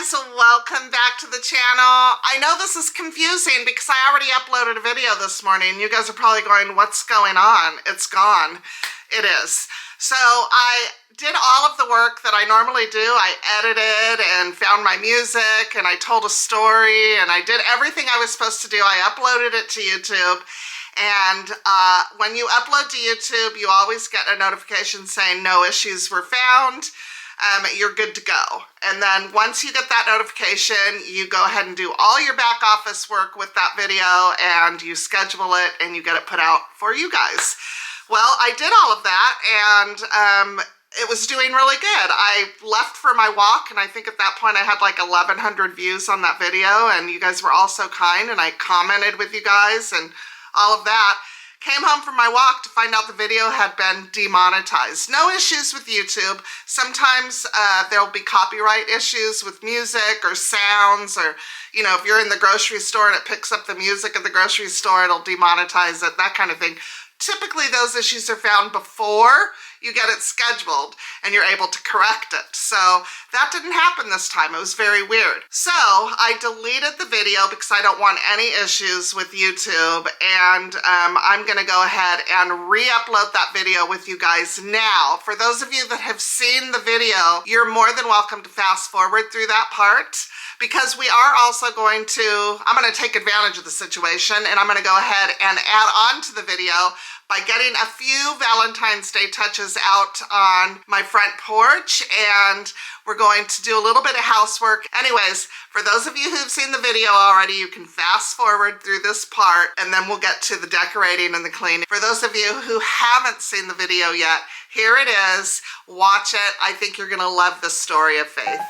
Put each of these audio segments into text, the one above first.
guys, welcome back to the channel. I know this is confusing because I already uploaded a video this morning. You guys are probably going, what's going on? It's gone. It is. So I did all of the work that I normally do. I edited and found my music and I told a story and I did everything I was supposed to do. I uploaded it to YouTube. And when you upload to YouTube, you always get a notification saying no issues were found. You're good to go. And then once you get that notification, you go ahead and do all your back office work with that video and you schedule it and you get it put out for you guys. Well, I did all of that and it was doing really good. I left for my walk and I think at that point I had like 1,100 views on that video and you guys were all so kind and I commented with you guys and all of that. Came home from my walk to find out the video had been demonetized. No issues with YouTube. Sometimes there'll be copyright issues with music or sounds or, you know, if you're in the grocery store and it picks up the music at the grocery store, it'll demonetize it, that kind of thing. Typically those issues are found before you get it scheduled and you're able to correct it. So that didn't happen this time. It was very weird. So I deleted the video because I don't want any issues with YouTube and I'm gonna go ahead and re-upload that video with you guys now. For those of you that have seen the video, you're more than welcome to fast forward through that part because we are also going to, I'm gonna take advantage of the situation and I'm gonna go ahead and add on to the video by getting a few Valentine's Day touches out on my front porch, and we're going to do a little bit of housework. Anyways, for those of you who've seen the video already, you can fast forward through this part and then we'll get to the decorating and the cleaning. For those of you who haven't seen the video yet, here it is. Watch it. I think you're gonna love the story of Faith.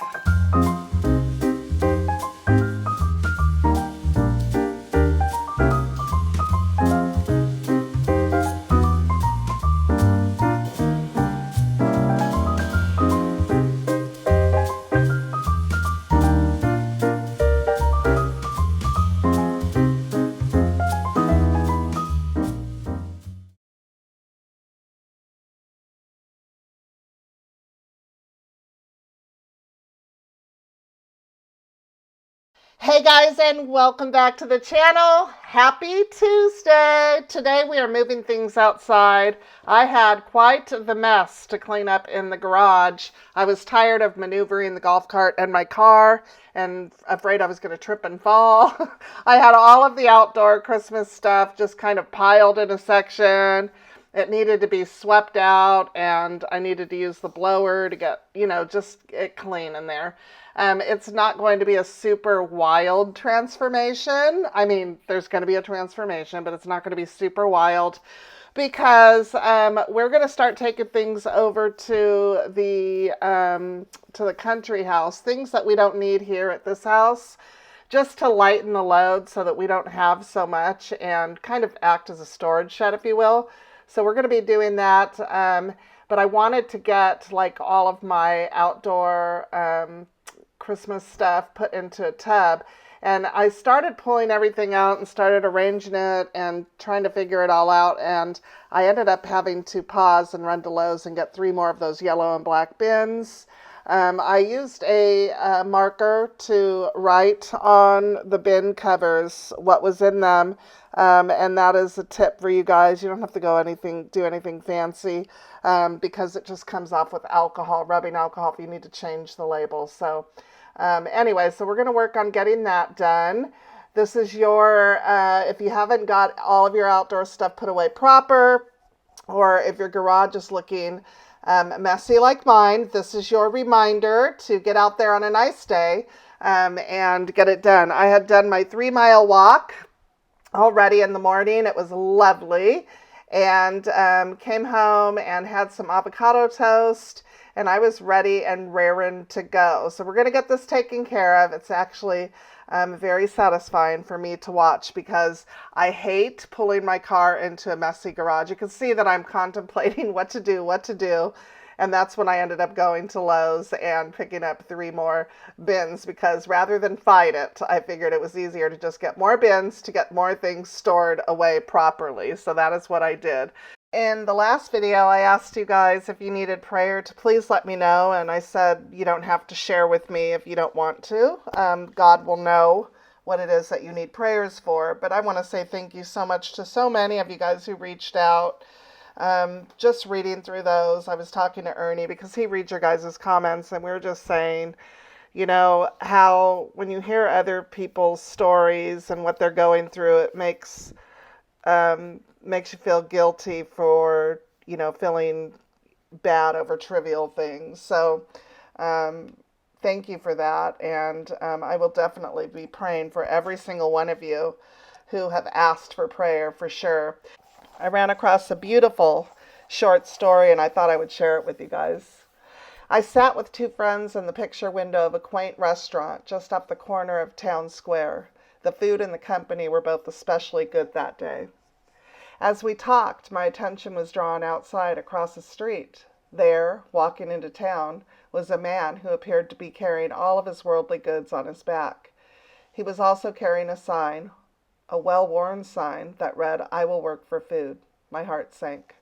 Hey guys, and welcome back to the channel. Happy Tuesday. Today we are moving things outside. I had quite the mess to clean up in the garage. I was tired of maneuvering the golf cart and my car and afraid I was going to trip and fall. I had all of the outdoor Christmas stuff just kind of piled in a section. It needed to be swept out and I needed to use the blower to get, just it clean in there. It's not going to be a super wild transformation. I mean, there's going to be a transformation, but it's not going to be super wild because we're going to start taking things over to the country house, things that we don't need here at this house, just to lighten the load so that we don't have so much and kind of act as a storage shed, if you will. So we're going to be doing that, but I wanted to get like all of my outdoor Christmas stuff put into a tub, and I started pulling everything out and started arranging it and trying to figure it all out, and I ended up having to pause and run to Lowe's and get 3 more of those yellow and black bins. I used a marker to write on the bin covers what was in them, and that is a tip for you guys. You don't have to do anything fancy because it just comes off with alcohol, rubbing alcohol if you need to change the label. So anyway, so we're going to work on getting that done. This is your, if you haven't got all of your outdoor stuff put away proper, or if your garage is looking messy like mine, this is your reminder to get out there on a nice day and get it done. I had done my 3-mile walk already in the morning. It was lovely, and came home and had some avocado toast, and I was ready and raring to go. So we're going to get this taken care of. It's actually very satisfying for me to watch because I hate pulling my car into a messy garage. You can see that I'm contemplating what to do. And that's when I ended up going to Lowe's and picking up 3 more bins because rather than fight it, I figured it was easier to just get more bins to get more things stored away properly. So that is what I did. In the last video, I asked you guys if you needed prayer to please let me know, and I said you don't have to share with me if you don't want to. God will know what it is that you need prayers for, but I want to say thank you so much to so many of you guys who reached out. Just reading through those, I was talking to Ernie because he reads your guys' comments, and we were just saying, you know, how when you hear other people's stories and what they're going through, it makes you feel guilty for, you know, feeling bad over trivial things. So thank you for that, and I will definitely be praying for every single one of you who have asked for prayer, for sure. I ran across a beautiful short story, and I thought I would share it with you guys. I sat with two friends in the picture window of a quaint restaurant just up the corner of Town Square. The food and the company were both especially good that day. As we talked, my attention was drawn outside across the street. There, walking into town, was a man who appeared to be carrying all of his worldly goods on his back. He was also carrying a sign, a well-worn sign that read, "I will work for food." My heart sank.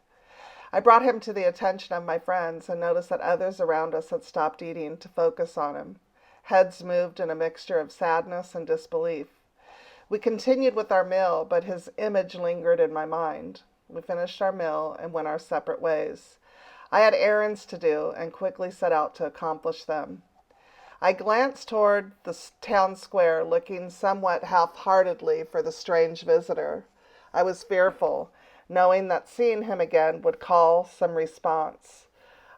I brought him to the attention of my friends and noticed that others around us had stopped eating to focus on him. Heads moved in a mixture of sadness and disbelief. We continued with our meal, but his image lingered in my mind. We finished our meal and went our separate ways. I had errands to do and quickly set out to accomplish them. I glanced toward the town square, looking somewhat half-heartedly for the strange visitor. I was fearful, knowing that seeing him again would call some response.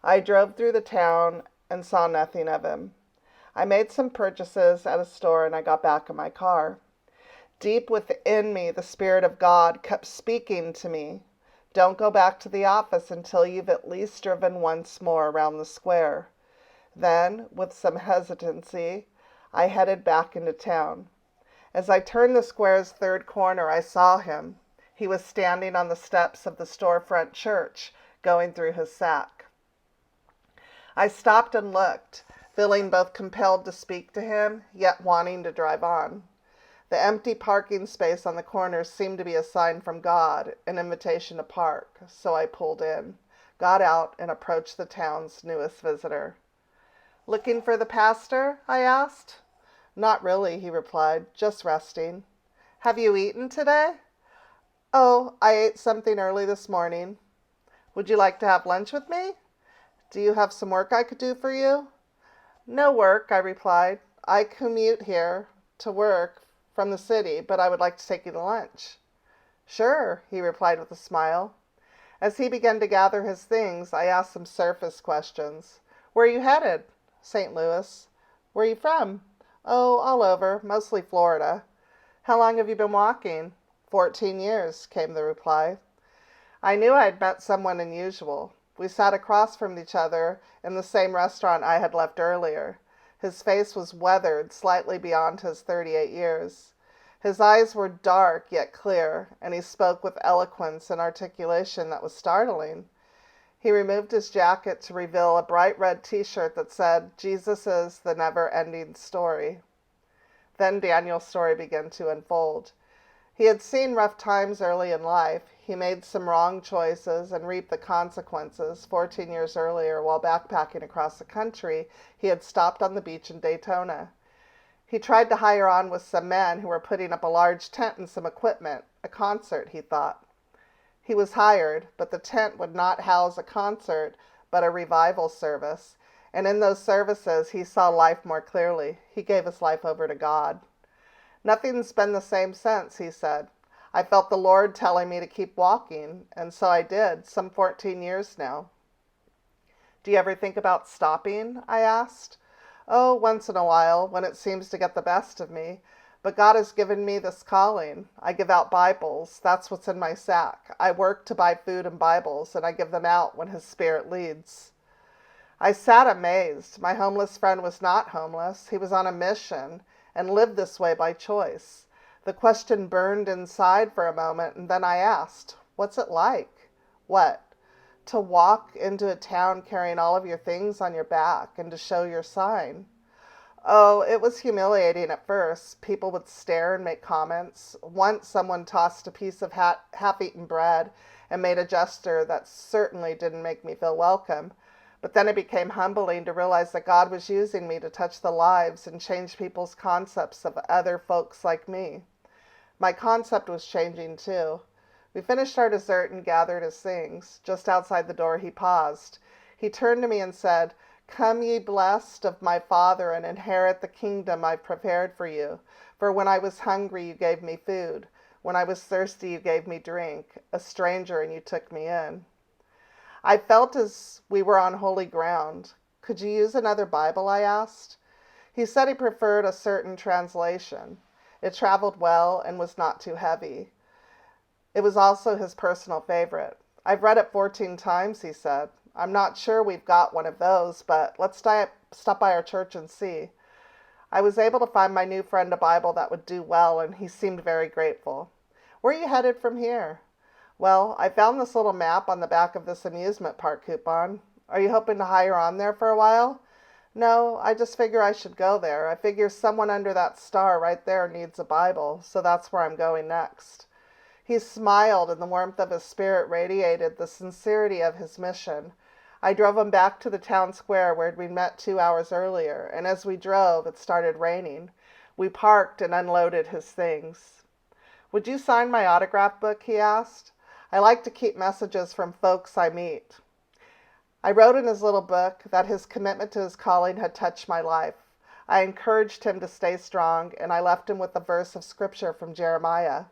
I drove through the town and saw nothing of him. I made some purchases at a store and I got back in my car. Deep within me, the Spirit of God kept speaking to me. Don't go back to the office until you've at least driven once more around the square. Then, with some hesitancy, I headed back into town. As I turned the square's third corner, I saw him. He was standing on the steps of the storefront church, going through his sack. I stopped and looked, feeling both compelled to speak to him, yet wanting to drive on. The empty parking space on the corner seemed to be a sign from God, an invitation to park, so I pulled in, got out, and approached the town's newest visitor. "Looking for the pastor?" I asked. "Not really," he replied, "just resting." "Have you eaten today?" "Oh, I ate something early this morning." "Would you like to have lunch with me?" "Do you have some work I could do for you?" "No work," I replied. "I commute here to work from the city, but I would like to take you to lunch." "Sure," he replied with a smile. As he began to gather his things, I asked some surface questions. "Where are you headed?" "St. Louis." "Where are you from?" "Oh, all over, mostly Florida." "How long have you been walking?" 14 years, came the reply. I knew I had met someone unusual. We sat across from each other in the same restaurant I had left earlier. His face was weathered slightly beyond his 38 years. His eyes were dark yet clear, and he spoke with eloquence and articulation that was startling. He removed his jacket to reveal a bright red t-shirt that said, "Jesus is the never-ending story." Then Daniel's story began to unfold. He had seen rough times early in life. He made some wrong choices and reaped the consequences. 14 years earlier, while backpacking across the country, he had stopped on the beach in Daytona. He tried to hire on with some men who were putting up a large tent and some equipment. A concert, he thought. He was hired, but the tent would not house a concert, but a revival service. And in those services, he saw life more clearly. He gave his life over to God. "Nothing's been the same since," he said. "I felt the Lord telling me to keep walking, and so I did, some 14 years now." "Do you ever think about stopping?" I asked. "Oh, once in a while, when it seems to get the best of me. But God has given me this calling. I give out Bibles. That's what's in my sack. I work to buy food and Bibles, and I give them out when His Spirit leads." I sat amazed. My homeless friend was not homeless. He was on a mission and lived this way by choice. The question burned inside for a moment, and then I asked, "What's it like?" "What?" "To walk into a town carrying all of your things on your back and to show your sign." Oh, it was humiliating at first. People would stare and make comments. Once someone tossed a piece of half-eaten bread and made a gesture that certainly didn't make me feel welcome. But then it became humbling to realize that God was using me to touch the lives and change people's concepts of other folks like me. My concept was changing too. We finished our dessert and gathered his things. Just outside the door he paused. He turned to me and said, "Come ye blessed of my Father, and inherit the kingdom I've prepared for you. For when I was hungry, you gave me food. When I was thirsty, you gave me drink. A stranger, and you took me in." I felt as we were on holy ground. "Could you use another Bible?" I asked. He said he preferred a certain translation. It traveled well and was not too heavy. It was also his personal favorite. "I've read it 14 times, he said. "I'm not sure we've got one of those, but let's stop by our church and see." I was able to find my new friend a Bible that would do well, and he seemed very grateful. "Where are you headed from here?" "Well, I found this little map on the back of this amusement park coupon. Are you hoping to hire on there for a while?" "No, I just figure I should go there. I figure someone under that star right there needs a Bible, so that's where I'm going next." He smiled, and the warmth of his spirit radiated the sincerity of his mission. I drove him back to the town square where we'd met 2 hours earlier, and as we drove, it started raining. We parked and unloaded his things. "Would you sign my autograph book?" he asked. "I like to keep messages from folks I meet." I wrote in his little book that his commitment to his calling had touched my life. I encouraged him to stay strong, and I left him with a verse of scripture from Jeremiah.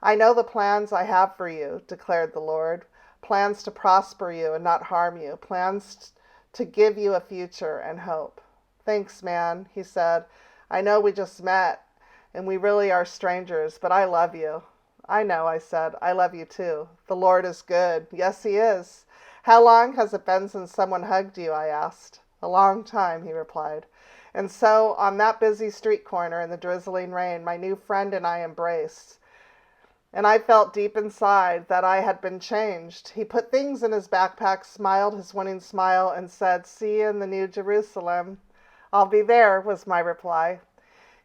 "I know the plans I have for you, declared the Lord, plans to prosper you and not harm you, plans to give you a future and hope." "Thanks, man," he said. "I know we just met, and we really are strangers, but I love you." "I know," I said. "I love you too. The Lord is good." "Yes, he is." "How long has it been since someone hugged you?" I asked. "A long time," he replied. And so, on that busy street corner in the drizzling rain, my new friend and I embraced. And I felt deep inside that I had been changed. He put things in his backpack, smiled his winning smile, and said, "See you in the New Jerusalem." "I'll be there," was my reply.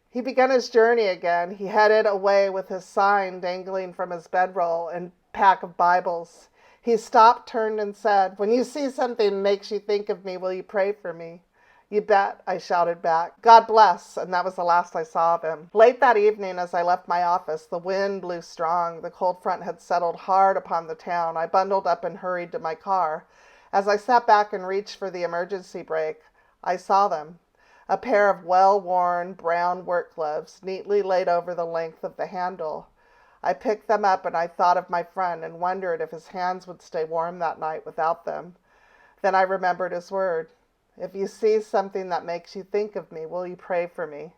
He began his journey again. He headed away with his sign dangling from his bedroll and pack of Bibles. He stopped, turned, and said, "When you see something that makes you think of me, will you pray for me?" "You bet," I shouted back. "God bless," and that was the last I saw of him. Late that evening, as I left my office, the wind blew strong. The cold front had settled hard upon the town. I bundled up and hurried to my car. As I sat back and reached for the emergency brake, I saw them. A pair of well-worn brown work gloves, neatly laid over the length of the handle. I picked them up and I thought of my friend and wondered if his hands would stay warm that night without them. Then I remembered his word. "If you see something that makes you think of me, will you pray for me?"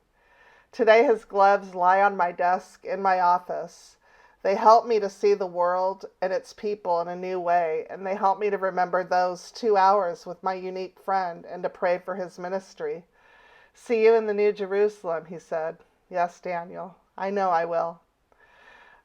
Today his gloves lie on my desk in my office. They help me to see the world and its people in a new way, and they help me to remember those 2 hours with my unique friend and to pray for his ministry. "See you in the New Jerusalem," he said. "Yes, Daniel, I know I will."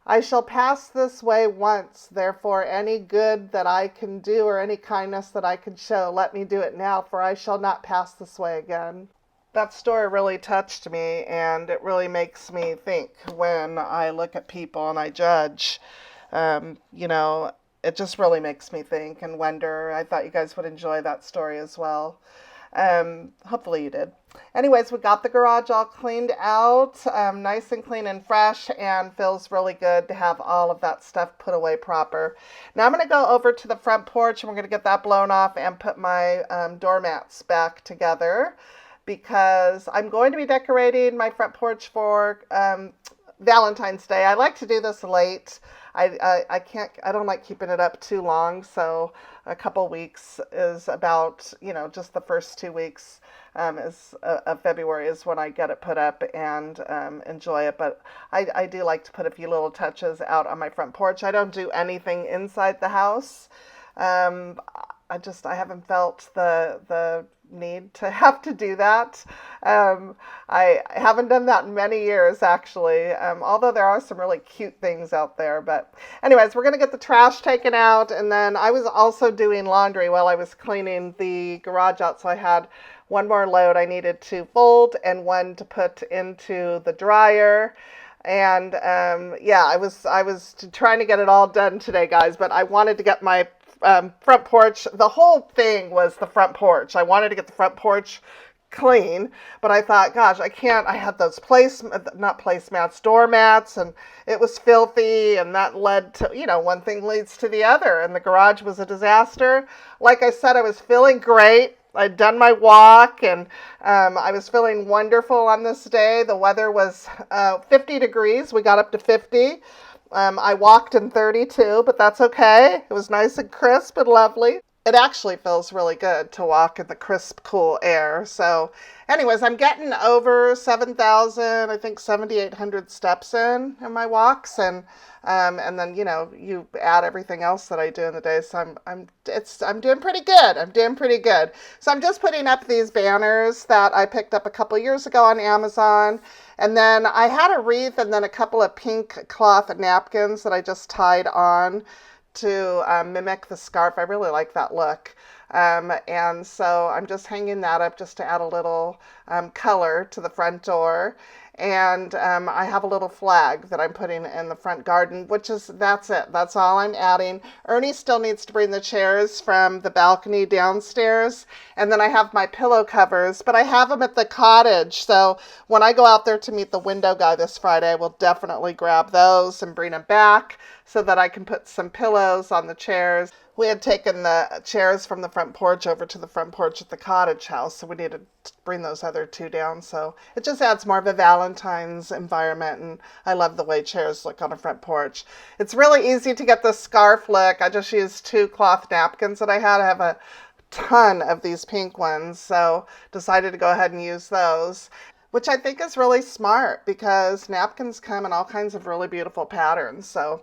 "I shall pass this way once, therefore any good that I can do or any kindness that I can show, let me do it now, for I shall not pass this way again." That story really touched me, and it really makes me think when I look at people and I judge. It just really makes me think and wonder. I thought you guys would enjoy that story as well. Hopefully you did. Anyways, we got the garage all cleaned out, nice and clean and fresh, and feels really good to have all of that stuff put away proper. Now I'm going to go over to the front porch and we're going to get that blown off and put my doormats back together because I'm going to be decorating my front porch for Valentine's Day. I like to do this late. I don't like keeping it up too long, so a couple weeks is about, just the first 2 weeks of February is when I get it put up and enjoy it. But I do like to put a few little touches out on my front porch. I don't do anything inside the house. I haven't felt the need to have to do that. I haven't done that in many years, actually, although there are some really cute things out there. But anyways, we're going to get the trash taken out, and then I was also doing laundry while I was cleaning the garage out, so I had one more load I needed to fold and one to put into the dryer. And yeah, I was trying to get it all done today, guys, but I wanted to get my front porch. The whole thing was the front porch. I wanted to get the front porch clean, but I thought, gosh, I can't. I had those doormats, and it was filthy, and that led to, one thing leads to the other, and the garage was a disaster. Like I said, I was feeling great. I'd done my walk, and I was feeling wonderful on this day. The weather was 50 degrees. We got up to 50. I walked in 32, but that's okay. It was nice and crisp and lovely. It actually feels really good to walk in the crisp, cool air. So anyways, I'm getting over 7,000, I think 7,800 steps in my walks. And then, you add everything else that I do in the day. So I'm doing pretty good. I'm doing pretty good. So I'm just putting up these banners that I picked up a couple years ago on Amazon. And then I had a wreath and then a couple of pink cloth napkins that I just tied on to mimic the scarf. I really like that look. And so I'm just hanging that up just to add a little color to the front door. And I have a little flag that I'm putting in the front garden, that's it. That's all I'm adding. Ernie still needs to bring the chairs from the balcony downstairs. And then I have my pillow covers, but I have them at the cottage. So when I go out there to meet the window guy this Friday, I will definitely grab those and bring them back so that I can put some pillows on the chairs. We had taken the chairs from the front porch over to the front porch at the cottage house, so we needed to bring those other two down. So it just adds more of a Valentine's environment, and I love the way chairs look on a front porch. It's really easy to get the scarf look. I just used 2 cloth napkins that I had. I have a ton of these pink ones, so decided to go ahead and use those, which I think is really smart because napkins come in all kinds of really beautiful patterns. So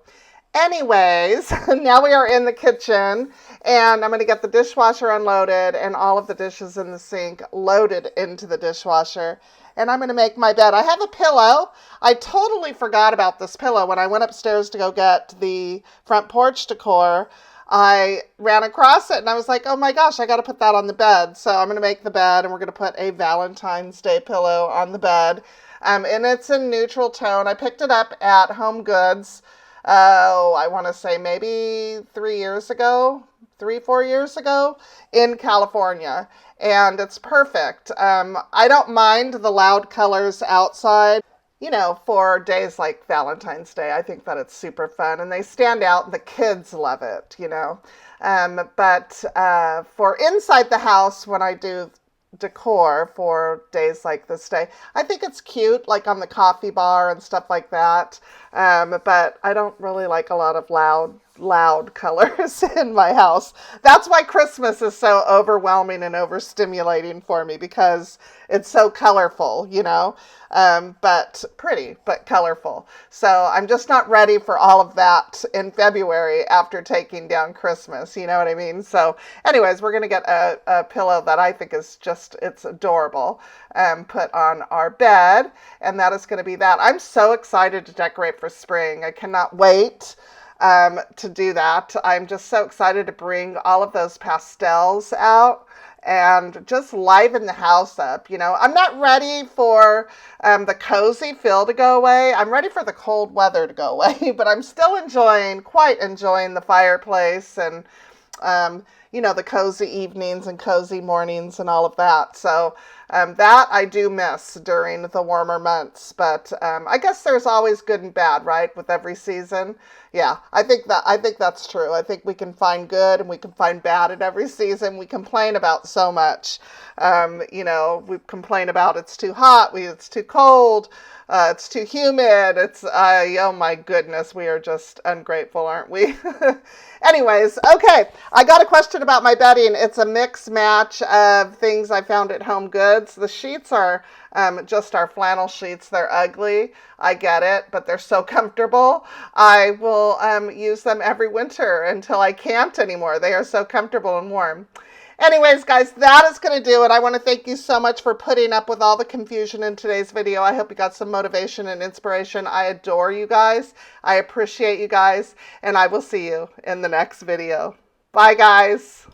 anyways, now we are in the kitchen, and I'm going to get the dishwasher unloaded and all of the dishes in the sink loaded into the dishwasher, and I'm going to make my bed. I have a pillow. I totally forgot about this pillow. When I went upstairs to go get the front porch decor, I ran across it, and I was like, oh my gosh, I got to put that on the bed. So I'm going to make the bed, and we're going to put a Valentine's Day pillow on the bed, and it's in neutral tone. I picked it up at Home Goods. I want to say maybe 4 years ago in California. And it's perfect. I don't mind the loud colors outside, for days like Valentine's Day. I think that it's super fun and they stand out and the kids love it, But for inside the house, when I do decor for days like this day, I think it's cute, like on the coffee bar and stuff like that. But I don't really like a lot of loud colors in my house. That's why Christmas is so overwhelming and overstimulating for me, because it's so colorful, but pretty, but colorful. So I'm just not ready for all of that in February after taking down Christmas, you know what I mean? So anyways, we're going to get a pillow that I think is it's adorable, put on our bed, and that is going to be that. I'm so excited to decorate for spring. I cannot wait to do that. I'm just so excited to bring all of those pastels out and just liven the house up. I'm not ready for the cozy feel to go away. I'm ready for the cold weather to go away, but I'm still quite enjoying the fireplace and, the cozy evenings and cozy mornings and all of that. So that I do miss during the warmer months, but I guess there's always good and bad, right, with every season. Yeah, I think that's true. I think we can find good and we can find bad in every season. We complain about so much. We complain about it's too hot, it's too cold, it's too humid. Oh my goodness, we are just ungrateful, aren't we? Anyways, okay, I got a question about my bedding. It's a mix match of things I found at Home Goods. The sheets are just our flannel sheets. They're ugly. I get it, but they're so comfortable. I will use them every winter until I can't anymore. They are so comfortable and warm. Anyways, guys, that is going to do it. I want to thank you so much for putting up with all the confusion in today's video. I hope you got some motivation and inspiration. I adore you guys. I appreciate you guys, and I will see you in the next video. Bye, guys.